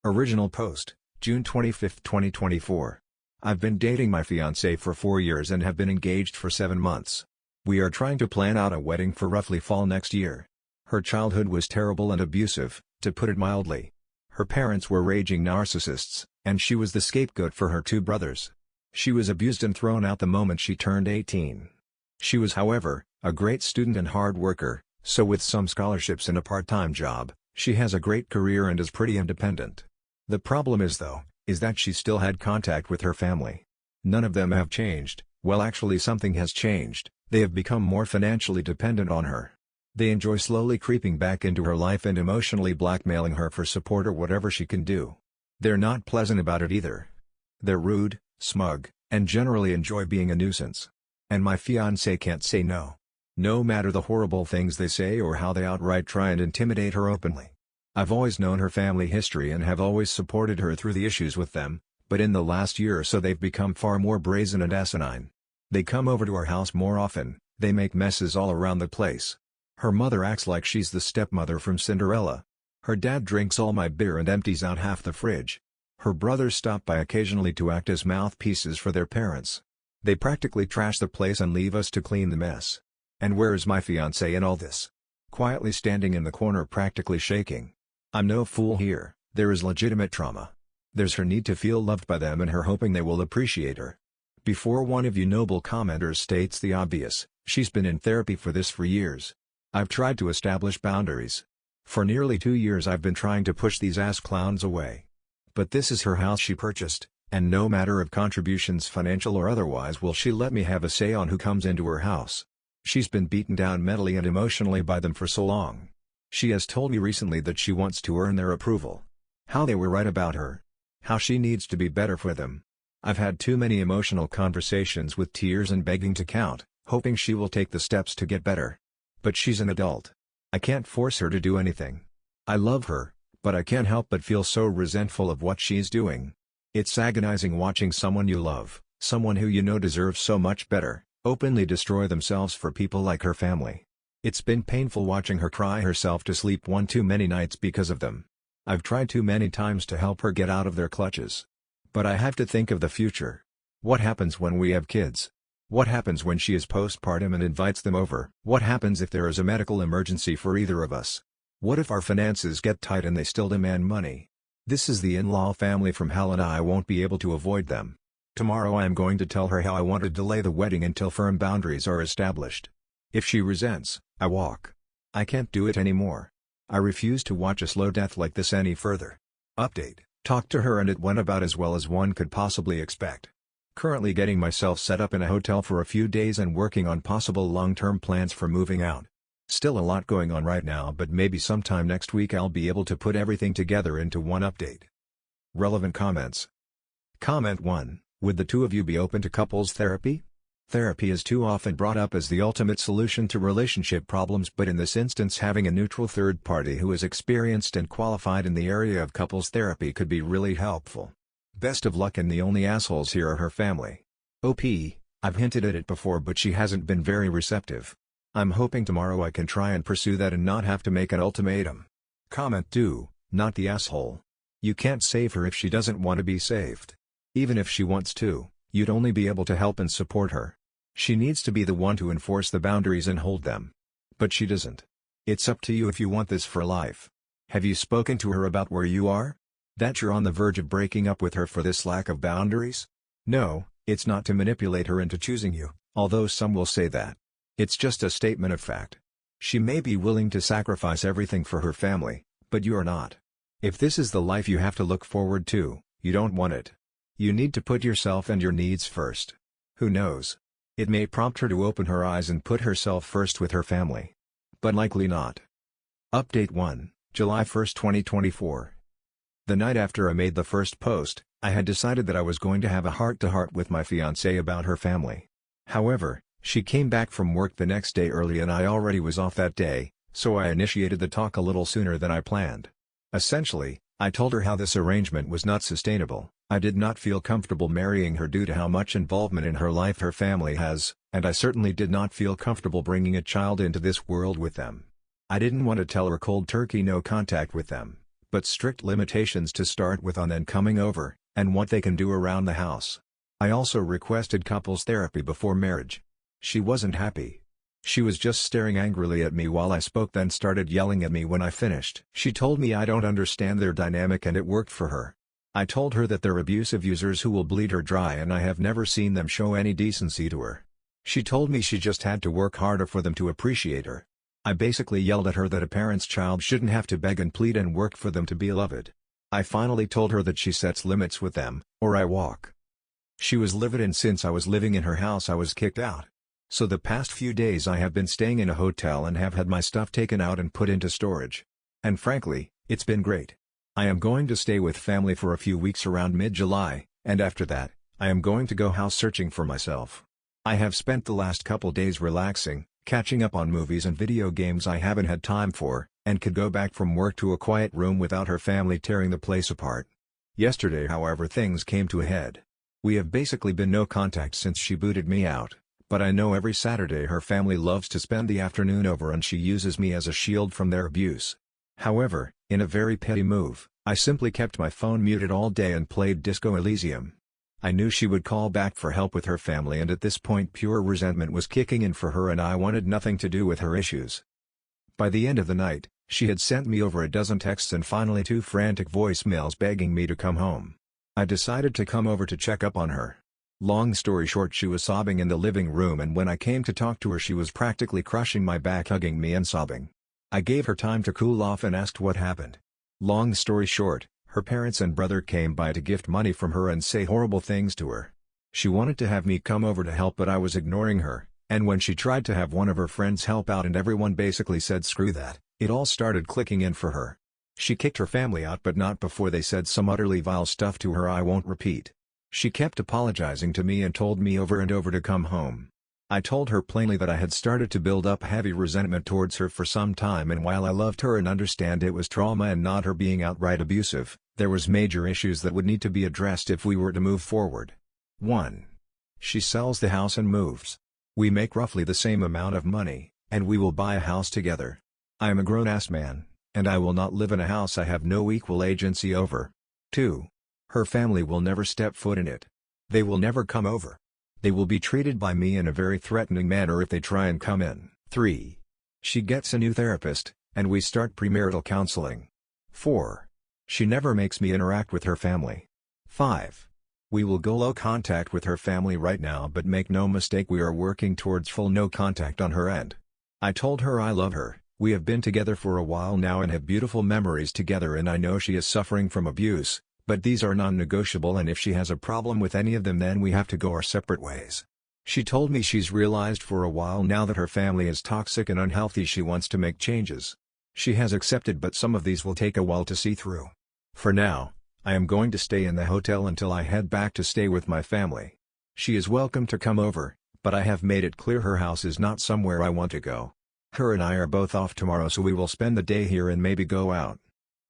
Original post, June 25, 2024. I've been dating my fiancée for 4 years and have been engaged for 7 months. We are trying to plan out a wedding for roughly fall next year. Her childhood was terrible and abusive, to put it mildly. Her parents were raging narcissists, and she was the scapegoat for her 2 brothers. She was abused and thrown out the moment she turned 18. She was, however, a great student and hard worker, so with some scholarships and a part-time job, she has a great career and is pretty independent. The problem is that she still had contact with her family. None of them have changed. Well, actually something has changed. They have become more financially dependent on her. They enjoy slowly creeping back into her life and emotionally blackmailing her for support or whatever she can do. They're not pleasant about it either. They're rude, smug, and generally enjoy being a nuisance. And my fiancé can't say no. No matter the horrible things they say or how they outright try and intimidate her openly. I've always known her family history and have always supported her through the issues with them, but in the last year or so they've become far more brazen and asinine. They come over to our house more often, they make messes all around the place. Her mother acts like she's the stepmother from Cinderella. Her dad drinks all my beer and empties out half the fridge. Her brothers stop by occasionally to act as mouthpieces for their parents. They practically trash the place and leave us to clean the mess. And where is my fiancé in all this? Quietly standing in the corner, practically shaking. I'm no fool here, there is legitimate trauma. There's her need to feel loved by them and her hoping they will appreciate her. Before one of you noble commenters states the obvious, she's been in therapy for this for years. I've tried to establish boundaries. For nearly 2 years I've been trying to push these ass clowns away. But this is her house she purchased, and no matter of contributions, financial or otherwise, will she let me have a say on who comes into her house. She's been beaten down mentally and emotionally by them for so long. She has told me recently that she wants to earn their approval. How they were right about her. How she needs to be better for them. I've had too many emotional conversations with tears and begging to count, hoping she will take the steps to get better. But she's an adult. I can't force her to do anything. I love her, but I can't help but feel so resentful of what she's doing. It's agonizing watching someone you love, someone who you know deserves so much better, openly destroy themselves for people like her family. It's been painful watching her cry herself to sleep one too many nights because of them. I've tried too many times to help her get out of their clutches. But I have to think of the future. What happens when we have kids? What happens when she is postpartum and invites them over? What happens if there is a medical emergency for either of us? What if our finances get tight and they still demand money? This is the in-law family from hell and I won't be able to avoid them. Tomorrow I am going to tell her how I want to delay the wedding until firm boundaries are established. If she resents, I walk. I can't do it anymore. I refuse to watch a slow death like this any further. Update: talked to her and it went about as well as one could possibly expect. Currently getting myself set up in a hotel for a few days and working on possible long-term plans for moving out. Still a lot going on right now, but maybe sometime next week I'll be able to put everything together into one update. Relevant comments. Comment 1. Would the two of you be open to couples therapy? Therapy is too often brought up as the ultimate solution to relationship problems, but in this instance having a neutral third party who is experienced and qualified in the area of couples therapy could be really helpful. Best of luck, and the only assholes here are her family. OP, I've hinted at it before but she hasn't been very receptive. I'm hoping tomorrow I can try and pursue that and not have to make an ultimatum. Comment 2, not the asshole. You can't save her if she doesn't want to be saved. Even if she wants to, you'd only be able to help and support her. She needs to be the one to enforce the boundaries and hold them. But she doesn't. It's up to you if you want this for life. Have you spoken to her about where you are? That you're on the verge of breaking up with her for this lack of boundaries? No, it's not to manipulate her into choosing you, although some will say that. It's just a statement of fact. She may be willing to sacrifice everything for her family, but you are not. If this is the life you have to look forward to, you don't want it. You need to put yourself and your needs first. Who knows? It may prompt her to open her eyes and put herself first with her family. But likely not. Update 1, July 1, 2024. The night after I made the first post, I had decided that I was going to have a heart-to-heart with my fiancée about her family. However, she came back from work the next day early and I already was off that day, so I initiated the talk a little sooner than I planned. Essentially, I told her how this arrangement was not sustainable. I did not feel comfortable marrying her due to how much involvement in her life her family has, and I certainly did not feel comfortable bringing a child into this world with them. I didn't want to tell her cold turkey no contact with them, but strict limitations to start with on then coming over, and what they can do around the house. I also requested couples therapy before marriage. She wasn't happy. She was just staring angrily at me while I spoke, then started yelling at me when I finished. She told me I don't understand their dynamic and it worked for her. I told her that they're abusive users who will bleed her dry and I have never seen them show any decency to her. She told me she just had to work harder for them to appreciate her. I basically yelled at her that a parent's child shouldn't have to beg and plead and work for them to be loved. I finally told her that she sets limits with them, or I walk. She was livid, and since I was living in her house I was kicked out. So the past few days I have been staying in a hotel and have had my stuff taken out and put into storage. And frankly, it's been great. I am going to stay with family for a few weeks around mid-July, and after that, I am going to go house searching for myself. I have spent the last couple days relaxing, catching up on movies and video games I haven't had time for, and could go back from work to a quiet room without her family tearing the place apart. Yesterday, however, things came to a head. We have basically been no contact since she booted me out, but I know every Saturday her family loves to spend the afternoon over and she uses me as a shield from their abuse. However, in a very petty move, I simply kept my phone muted all day and played Disco Elysium. I knew she would call back for help with her family, and at this point pure resentment was kicking in for her and I wanted nothing to do with her issues. By the end of the night, she had sent me over a dozen texts and finally 2 frantic voicemails begging me to come home. I decided to come over to check up on her. Long story short, she was sobbing in the living room, and when I came to talk to her she was practically crushing my back, hugging me and sobbing. I gave her time to cool off and asked what happened. Long story short, her parents and brother came by to gift money from her and say horrible things to her. She wanted to have me come over to help, but I was ignoring her, and when she tried to have one of her friends help out and everyone basically said screw that, it all started clicking in for her. She kicked her family out, but not before they said some utterly vile stuff to her I won't repeat. She kept apologizing to me and told me over and over to come home. I told her plainly that I had started to build up heavy resentment towards her for some time, and while I loved her and understand it was trauma and not her being outright abusive, there was major issues that would need to be addressed if we were to move forward. 1. She sells the house and moves. We make roughly the same amount of money, and we will buy a house together. I am a grown-ass man, and I will not live in a house I have no equal agency over. 2. Her family will never step foot in it. They will never come over. They will be treated by me in a very threatening manner if they try and come in. 3. She gets a new therapist, and we start premarital counseling. 4. She never makes me interact with her family. 5. We will go low contact with her family right now, but make no mistake, we are working towards full no contact on her end. I told her I love her. We have been together for a while now and have beautiful memories together, and I know she is suffering from abuse, but these are non-negotiable, and if she has a problem with any of them then we have to go our separate ways. She told me she's realized for a while now that her family is toxic and unhealthy. She wants to make changes. She has accepted, but some of these will take a while to see through. For now, I am going to stay in the hotel until I head back to stay with my family. She is welcome to come over, but I have made it clear her house is not somewhere I want to go. Her and I are both off tomorrow, so we will spend the day here and maybe go out.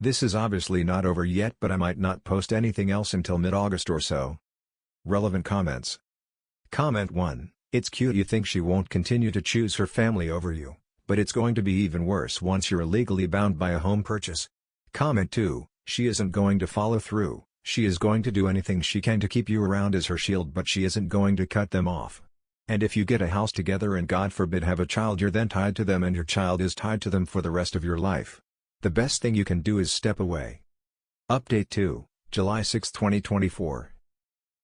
This is obviously not over yet, but I might not post anything else until mid-August or so. Relevant comments. Comment 1. It's cute you think she won't continue to choose her family over you, but it's going to be even worse once you're legally bound by a home purchase. Comment 2. She isn't going to follow through. She is going to do anything she can to keep you around as her shield, but she isn't going to cut them off. And if you get a house together and God forbid have a child, you're then tied to them and your child is tied to them for the rest of your life. The best thing you can do is step away. Update 2, July 6, 2024.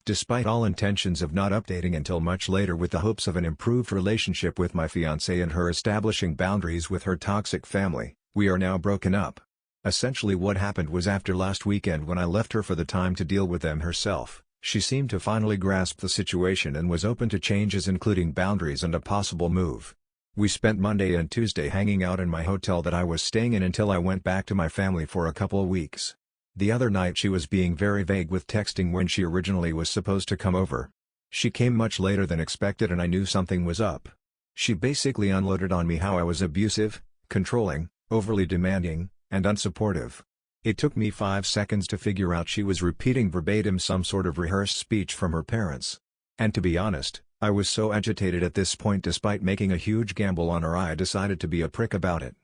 Despite all intentions of not updating until much later with the hopes of an improved relationship with my fiancée and her establishing boundaries with her toxic family, we are now broken up. Essentially what happened was, after last weekend when I left her for the time to deal with them herself, she seemed to finally grasp the situation and was open to changes, including boundaries and a possible move. We spent Monday and Tuesday hanging out in my hotel that I was staying in until I went back to my family for a couple weeks. The other night she was being very vague with texting when she originally was supposed to come over. She came much later than expected and I knew something was up. She basically unloaded on me how I was abusive, controlling, overly demanding, and unsupportive. It took me 5 seconds to figure out she was repeating verbatim some sort of rehearsed speech from her parents. And to be honest, I was so agitated at this point, despite making a huge gamble on her, I decided to be a prick about it.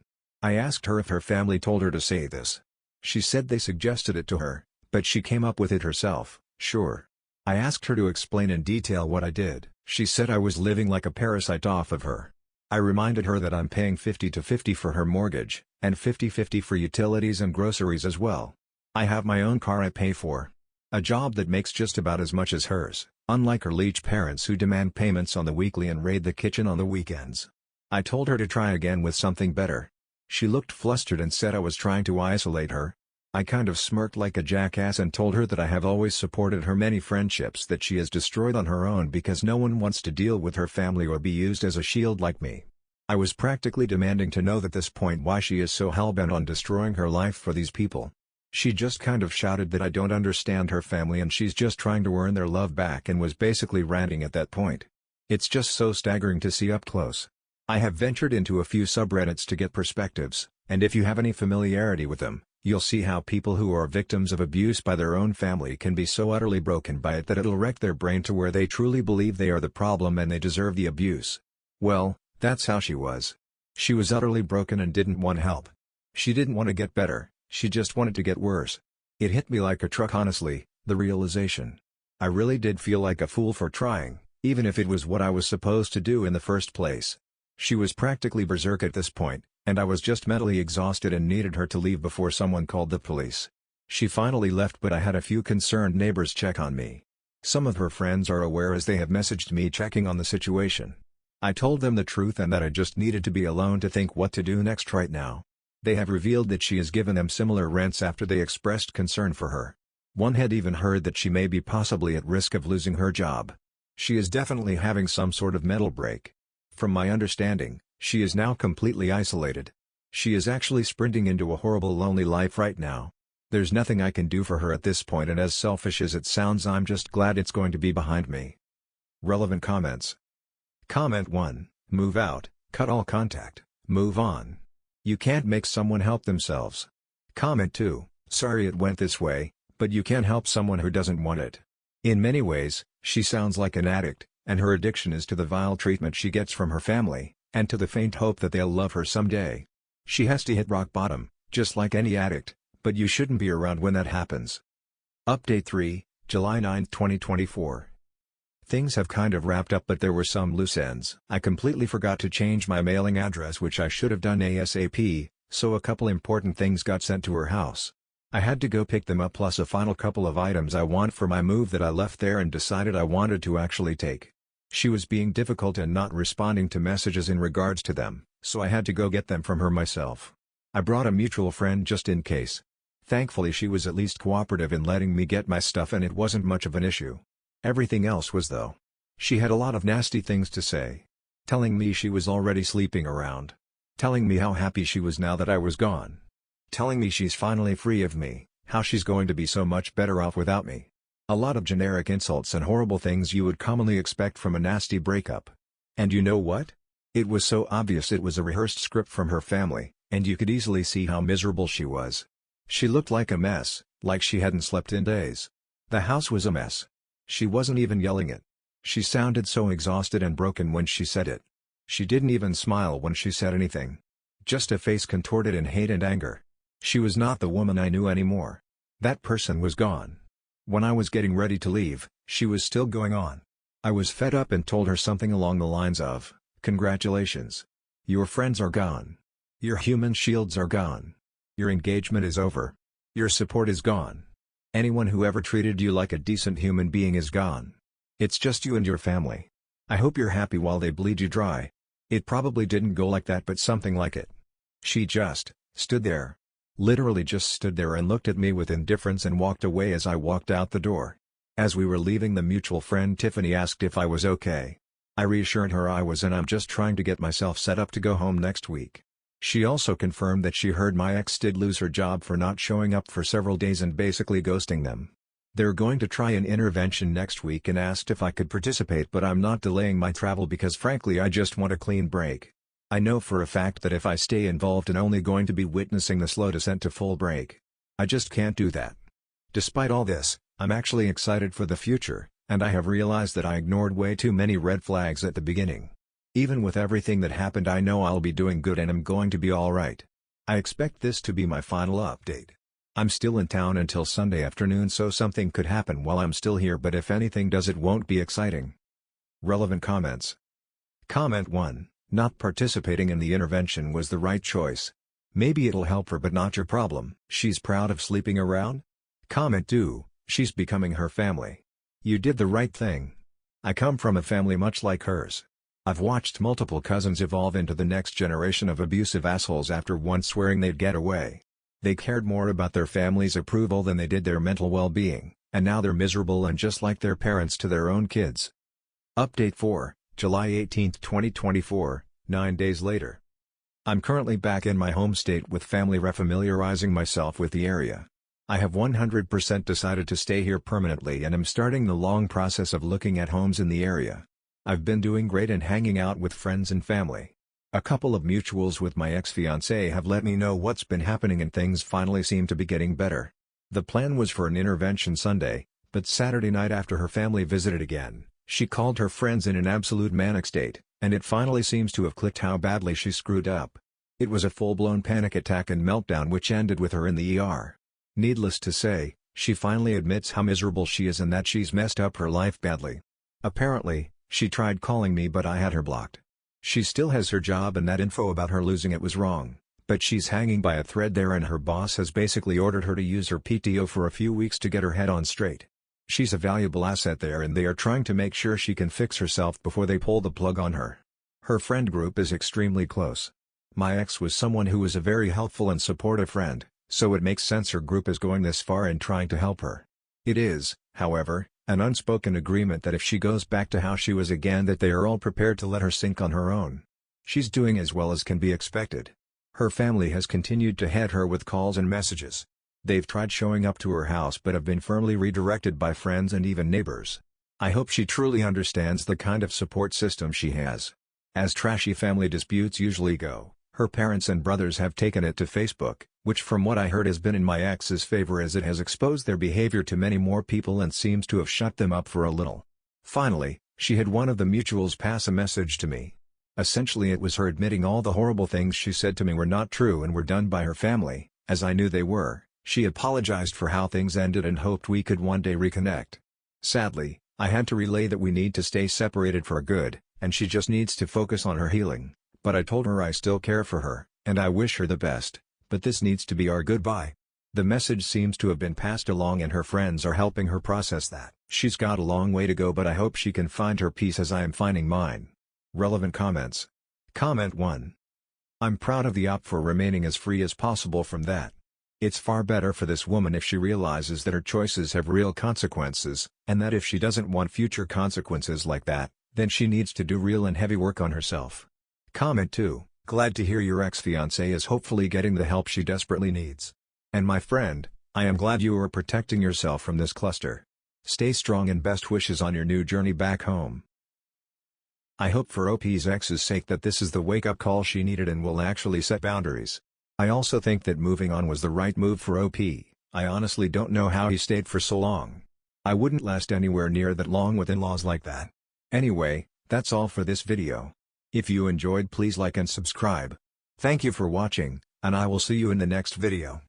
I asked her if her family told her to say this. She said they suggested it to her, but she came up with it herself. Sure. I asked her to explain in detail what I did. She said I was living like a parasite off of her. I reminded her that I'm paying 50-50 for her mortgage, and 50-50 for utilities and groceries as well. I have my own car I pay for. A job that makes just about as much as hers, unlike her leech parents who demand payments on the weekly and raid the kitchen on the weekends. I told her to try again with something better. She looked flustered and said I was trying to isolate her. I kind of smirked like a jackass and told her that I have always supported her many friendships that she has destroyed on her own because no one wants to deal with her family or be used as a shield like me. I was practically demanding to know at this point why she is so hellbent on destroying her life for these people. She just kind of shouted that I don't understand her family and she's just trying to earn their love back and was basically ranting at that point. It's just so staggering to see up close. I have ventured into a few subreddits to get perspectives, and if you have any familiarity with them, you'll see how people who are victims of abuse by their own family can be so utterly broken by it that it'll wreck their brain to where they truly believe they are the problem and they deserve the abuse. Well, that's how she was. She was utterly broken and didn't want help. She didn't want to get better, she just wanted to get worse. It hit me like a truck honestly, the realization. I really did feel like a fool for trying, even if it was what I was supposed to do in the first place. She was practically berserk at this point, and I was just mentally exhausted and needed her to leave before someone called the police. She finally left but I had a few concerned neighbors check on me. Some of her friends are aware as they have messaged me checking on the situation. I told them the truth and that I just needed to be alone to think what to do next right now. They have revealed that she has given them similar rants after they expressed concern for her. One had even heard that she may be possibly at risk of losing her job. She is definitely having some sort of mental break. From my understanding, she is now completely isolated. She is actually sprinting into a horrible lonely life right now. There's nothing I can do for her at this point, and as selfish as it sounds, I'm just glad it's going to be behind me. Relevant comments. Comment 1, move out, cut all contact, move on. You can't make someone help themselves. Comment 2, sorry it went this way, but you can't help someone who doesn't want it. In many ways, she sounds like an addict, and her addiction is to the vile treatment she gets from her family, and to the faint hope that they'll love her someday. She has to hit rock bottom, just like any addict, but you shouldn't be around when that happens. Update 3, July 9, 2024. Things have kind of wrapped up but there were some loose ends. I completely forgot to change my mailing address, which I should have done ASAP, so a couple important things got sent to her house. I had to go pick them up plus a final couple of items I want for my move that I left there and decided I wanted to actually take. She was being difficult and not responding to messages in regards to them, so I had to go get them from her myself. I brought a mutual friend just in case. Thankfully she was at least cooperative in letting me get my stuff and it wasn't much of an issue. Everything else was though. She had a lot of nasty things to say. Telling me she was already sleeping around. Telling me how happy she was now that I was gone. Telling me she's finally free of me, how she's going to be so much better off without me. A lot of generic insults and horrible things you would commonly expect from a nasty breakup. And you know what? It was so obvious it was a rehearsed script from her family, and you could easily see how miserable she was. She looked like a mess, like she hadn't slept in days. The house was a mess. She wasn't even yelling it. She sounded so exhausted and broken when she said it. She didn't even smile when she said anything. Just a face contorted in hate and anger. She was not the woman I knew anymore. That person was gone. When I was getting ready to leave, she was still going on. I was fed up and told her something along the lines of, "Congratulations. Your friends are gone. Your human shields are gone. Your engagement is over. Your support is gone. Anyone who ever treated you like a decent human being is gone. It's just you and your family. I hope you're happy while they bleed you dry." It probably didn't go like that, but something like it. She just stood there. Literally just stood there and looked at me with indifference and walked away as I walked out the door. As we were leaving, the mutual friend Tiffany asked if I was okay. I reassured her I was, and I'm just trying to get myself set up to go home next week. She also confirmed that she heard my ex did lose her job for not showing up for several days and basically ghosting them. They're going to try an intervention next week and asked if I could participate, but I'm not delaying my travel because frankly I just want a clean break. I know for a fact that if I stay involved I'm only going to be witnessing the slow descent to full break. I just can't do that. Despite all this, I'm actually excited for the future, and I have realized that I ignored way too many red flags at the beginning. Even with everything that happened, I know I'll be doing good and I'm going to be alright. I expect this to be my final update. I'm still in town until Sunday afternoon, so something could happen while I'm still here, but if anything does, it won't be exciting. Relevant comments. Comment 1. Not participating in the intervention was the right choice. Maybe it'll help her but not your problem. She's proud of sleeping around? Comment 2. She's becoming her family. You did the right thing. I come from a family much like hers. I've watched multiple cousins evolve into the next generation of abusive assholes after once swearing they'd get away. They cared more about their family's approval than they did their mental well-being, and now they're miserable and just like their parents to their own kids. Update 4, July 18, 2024, 9 days later. I'm currently back in my home state with family, refamiliarizing myself with the area. I have 100% decided to stay here permanently and am starting the long process of looking at homes in the area. I've been doing great and hanging out with friends and family. A couple of mutuals with my ex-fiancée have let me know what's been happening and things finally seem to be getting better. The plan was for an intervention Sunday, but Saturday night after her family visited again, she called her friends in an absolute manic state, and it finally seems to have clicked how badly she screwed up. It was a full-blown panic attack and meltdown which ended with her in the ER. Needless to say, she finally admits how miserable she is and that she's messed up her life badly. Apparently, she tried calling me but I had her blocked. She still has her job and that info about her losing it was wrong, but she's hanging by a thread there and her boss has basically ordered her to use her PTO for a few weeks to get her head on straight. She's a valuable asset there and they are trying to make sure she can fix herself before they pull the plug on her. Her friend group is extremely close. My ex was someone who was a very helpful and supportive friend, so it makes sense her group is going this far in trying to help her. It is, however, an unspoken agreement that if she goes back to how she was again that they are all prepared to let her sink on her own. She's doing as well as can be expected. Her family has continued to head her with calls and messages. They've tried showing up to her house but have been firmly redirected by friends and even neighbors. I hope she truly understands the kind of support system she has. As trashy family disputes usually go, her parents and brothers have taken it to Facebook, which from what I heard has been in my ex's favor as it has exposed their behavior to many more people and seems to have shut them up for a little. Finally, she had one of the mutuals pass a message to me. Essentially it was her admitting all the horrible things she said to me were not true and were done by her family, as I knew they were. She apologized for how things ended and hoped we could one day reconnect. Sadly, I had to relay that we need to stay separated for good, and she just needs to focus on her healing, but I told her I still care for her, and I wish her the best, but this needs to be our goodbye. The message seems to have been passed along and her friends are helping her process that. She's got a long way to go but I hope she can find her peace as I am finding mine. Relevant comments. Comment 1. I'm proud of the op for remaining as free as possible from that. It's far better for this woman if she realizes that her choices have real consequences, and that if she doesn't want future consequences like that, then she needs to do real and heavy work on herself. Comment 2. Glad to hear your ex-fiancée is hopefully getting the help she desperately needs. And my friend, I am glad you are protecting yourself from this cluster. Stay strong and best wishes on your new journey back home. I hope for OP's ex's sake that this is the wake-up call she needed and will actually set boundaries. I also think that moving on was the right move for OP. I honestly don't know how he stayed for so long. I wouldn't last anywhere near that long with in-laws like that. Anyway, that's all for this video. If you enjoyed, please like and subscribe. Thank you for watching, and I will see you in the next video.